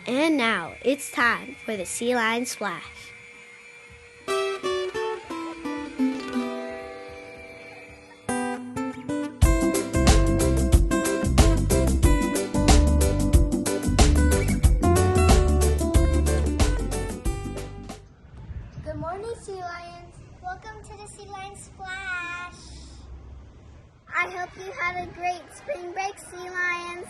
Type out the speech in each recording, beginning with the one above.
And now it's time for the Sea Lion Splash. Good morning, Sea Lions. Welcome to the Sea Lion Splash. I hope you have a great spring break, Sea Lions.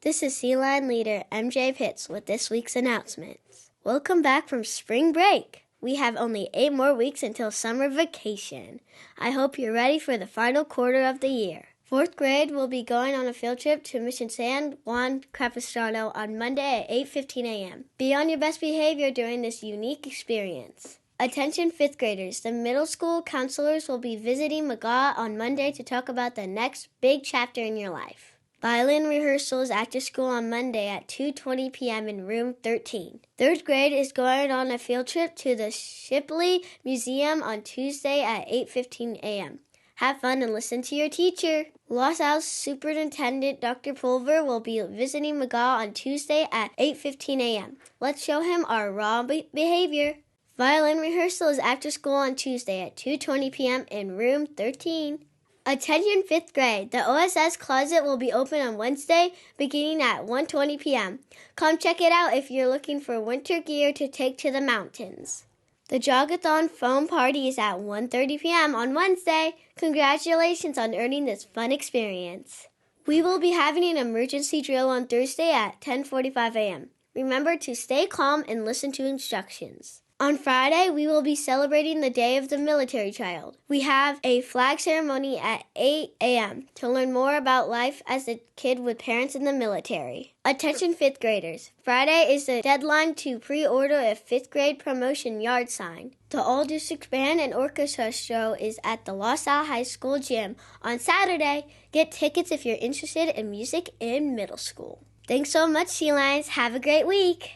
This is Sea Lion leader MJ Pitts with this week's announcements. Welcome back from spring break. We have only 8 more weeks until summer vacation. I hope you're ready for the final quarter of the year. 4th grade will be going on a field trip to Mission San Juan Capistrano on Monday at 8:15 a.m. Be on your best behavior during this unique experience. Attention 5th graders, the middle school counselors will be visiting McGaw on Monday to talk about the next big chapter in your life. Violin rehearsal is after school on Monday at 2:20 p.m. in room 13. 3rd grade is going on a field trip to the Shipley Museum on Tuesday at 8:15 a.m. Have fun and listen to your teacher. Los Al's Superintendent Dr. Pulver will be visiting McGaw on Tuesday at 8:15 a.m. Let's show him our raw behavior. Violin rehearsal is after school on Tuesday at 2:20 p.m. in room 13. Attention 5th grade, the OSS closet will be open on Wednesday beginning at 1:20 p.m. Come check it out if you're looking for winter gear to take to the mountains. The Jogathon foam party is at 1:30 p.m. on Wednesday. Congratulations on earning this fun experience. We will be having an emergency drill on Thursday at 10:45 a.m. Remember to stay calm and listen to instructions. On Friday, we will be celebrating the Day of the Military Child. We have a flag ceremony at 8 a.m. to learn more about life as a kid with parents in the military. Attention 5th graders. Friday is the deadline to pre-order a 5th grade promotion yard sign. The All-District Band and Orchestra show is at the Los Al High School gym on Saturday. Get tickets if you're interested in music in middle school. Thanks so much, Sea Lions. Have a great week.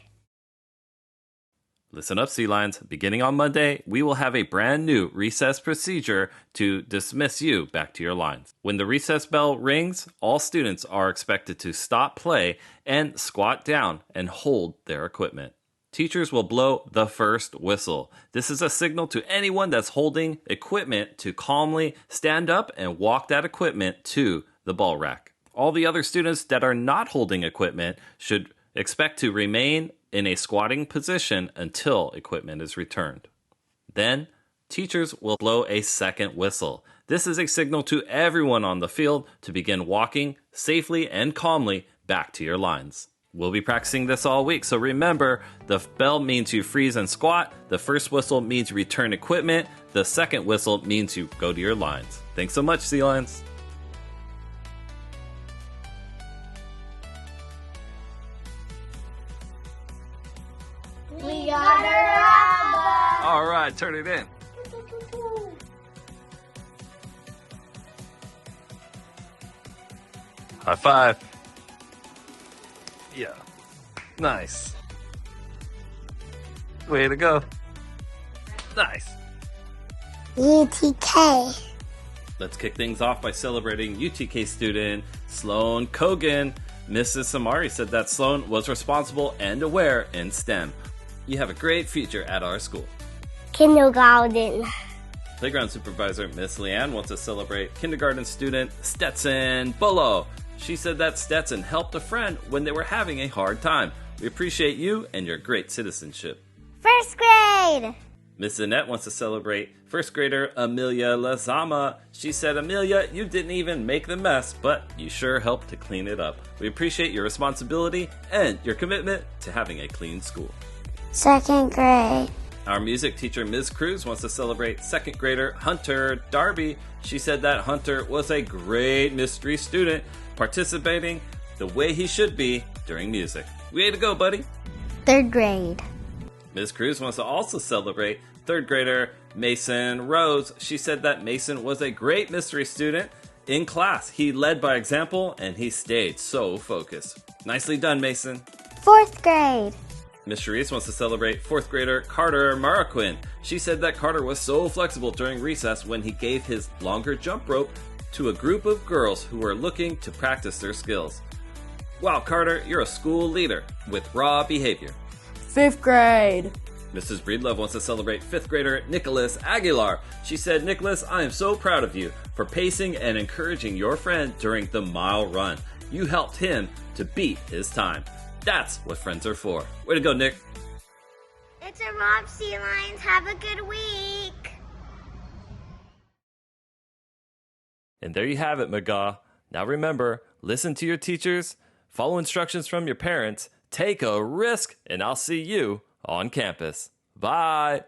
Listen up, Sea Lions. Beginning on Monday, we will have a brand new recess procedure to dismiss you back to your lines. When the recess bell rings, all students are expected to stop play and squat down and hold their equipment. Teachers will blow the first whistle. This is a signal to anyone that's holding equipment to calmly stand up and walk that equipment to the ball rack. All the other students that are not holding equipment should expect to remain in a squatting position until equipment is returned. Then, teachers will blow a second whistle. This is a signal to everyone on the field to begin walking safely and calmly back to your lines. We'll be practicing this all week, so remember, the bell means you freeze and squat, the first whistle means you return equipment, the second whistle means you go to your lines. Thanks so much, Sea Lions. We got a rabbit. All right, turn it in. High five. Yeah. Nice. Way to go. Nice. UTK. Let's kick things off by celebrating UTK student Sloan Kogan. Mrs. Samari said that Sloan was responsible and aware in STEM. You have a great future at our school. Kindergarten. Playground supervisor Miss Leanne wants to celebrate kindergarten student Stetson Bullo. She said that Stetson helped a friend when they were having a hard time. We appreciate you and your great citizenship. 1st grade. Miss Annette wants to celebrate 1st grader Amelia Lazama. She said, Amelia, you didn't even make the mess, but you sure helped to clean it up. We appreciate your responsibility and your commitment to having a clean school. 2nd grade. Our music teacher, Ms. Cruz, wants to celebrate 2nd grader Hunter Darby. She said that Hunter was a great mystery student, participating the way he should be during music. Way to go, buddy. 3rd grade. Ms. Cruz wants to also celebrate 3rd grader Mason Rose. She said that Mason was a great mystery student in class. He led by example and he stayed so focused. Nicely done, Mason. 4th grade. Miss Charisse wants to celebrate 4th grader Carter Maraquin. She said that Carter was so flexible during recess when he gave his longer jump rope to a group of girls who were looking to practice their skills. Wow, Carter, you're a school leader with raw behavior. 5th grade. Mrs. Breedlove wants to celebrate 5th grader Nicholas Aguilar. She said, Nicholas, I am so proud of you for pacing and encouraging your friend during the mile run. You helped him to beat his time. That's what friends are for. Way to go, Nick. It's a wrap, Sea Lions. Have a good week. And there you have it, McGaw. Now remember, listen to your teachers, follow instructions from your parents, take a risk, and I'll see you on campus. Bye.